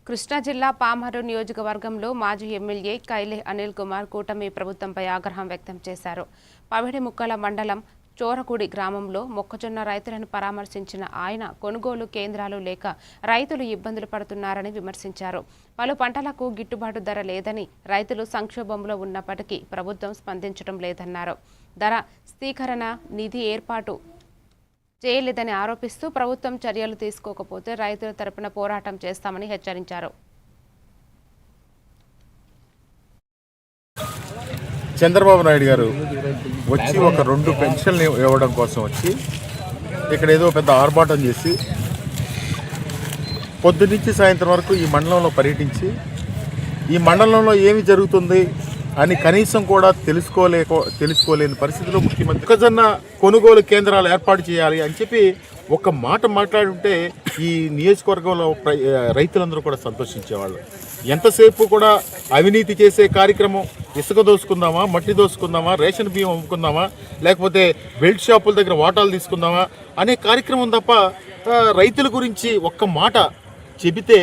కృష్ణా జిల్లా పామరు నియోజకవర్గంలో మాజీ ఎమ్మెల్యే కైలే అనిల్ కుమార్ కూటమి ప్రభుత్వంపై ఆగ్రహం వ్యక్తం చేశారు. పవిడిముక్కల మండలం చోరకుడి గ్రామంలో మొక్కజొన్న రైతులను పరామర్శించిన ఆయన కొనుగోలు కేంద్రాలు లేక రైతులు ఇబ్బందులు పడుతున్నారని విమర్శించారు. పలు పంటలకు గిట్టుబాటు ధర లేదని, రైతులు సంక్షోభంలో ఉన్నప్పటికీ ప్రభుత్వం స్పందించడం లేదన్నారు. ధర స్థిరీకరణ నిధి ఏర్పాటు చేయలేదని ఆరోపిస్తూ ప్రభుత్వం చర్యలు తీసుకోకపోతే రైతుల తరపున పోరాటం చేస్తామని హెచ్చరించారు. చంద్రబాబు నాయుడు గారు వచ్చి ఒక 2 పెన్షన్లు ఇవ్వడం కోసం వచ్చి ఇక్కడ ఏదో పెద్ద ఆర్భాటం చేసి పొద్దునుంచి సాయంత్రం వరకు ఈ మండలంలో పర్యటించి ఈ మండలంలో ఏమి జరుగుతుంది అని కనీసం కూడా తెలుసుకోలేని పరిస్థితిలో ముఖ్యమంత్రి మొక్కజొన్న కొనుగోలు కేంద్రాలు ఏర్పాటు చేయాలి అని చెప్పి ఒక మాట మాట్లాడుంటే ఈ నియోజకవర్గంలో రైతులందరూ కూడా సంతోషించేవాళ్ళు. ఎంతసేపు కూడా అవినీతి చేసే కార్యక్రమం, ఇసుక దోసుకుందామా, మట్టి దోసుకుందామా, రేషన్ బియ్యం అమ్ముకుందామా, లేకపోతే బెల్ట్ షాపుల దగ్గర వాటాలు తీసుకుందామా అనే కార్యక్రమం తప్ప రైతుల గురించి ఒక్క మాట చెబితే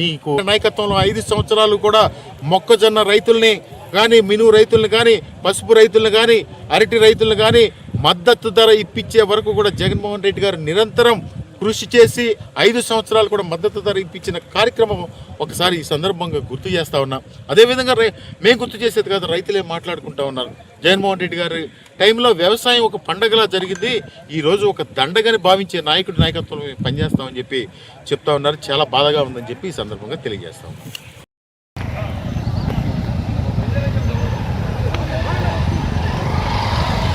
నీకు నాయకత్వంలో 5 సంవత్సరాలు కూడా మొక్కజొన్న రైతుల్ని కానీ, మినుము రైతులను కానీ, పసుపు రైతులను కానీ, అరటి రైతులను కానీ మద్దతు ధర ఇప్పించే వరకు కూడా జగన్మోహన్ రెడ్డి గారు నిరంతరం కృషి చేసి 5 సంవత్సరాలు కూడా మద్దతు ధర ఇప్పించిన కార్యక్రమం ఒకసారి ఈ సందర్భంగా గుర్తు చేస్తూ ఉన్నాం. అదేవిధంగా మేము గుర్తు చేసేది కాదు, రైతులే మాట్లాడుకుంటూ ఉన్నారు. జగన్మోహన్ రెడ్డి గారి టైంలో వ్యవసాయం ఒక పండగలా జరిగింది, ఈరోజు ఒక దండగని భావించే నాయకుడి నాయకత్వంలో పనిచేస్తామని చెప్పి చెప్తా ఉన్నారు. చాలా బాధగా ఉందని చెప్పి ఈ సందర్భంగా తెలియజేస్తాం.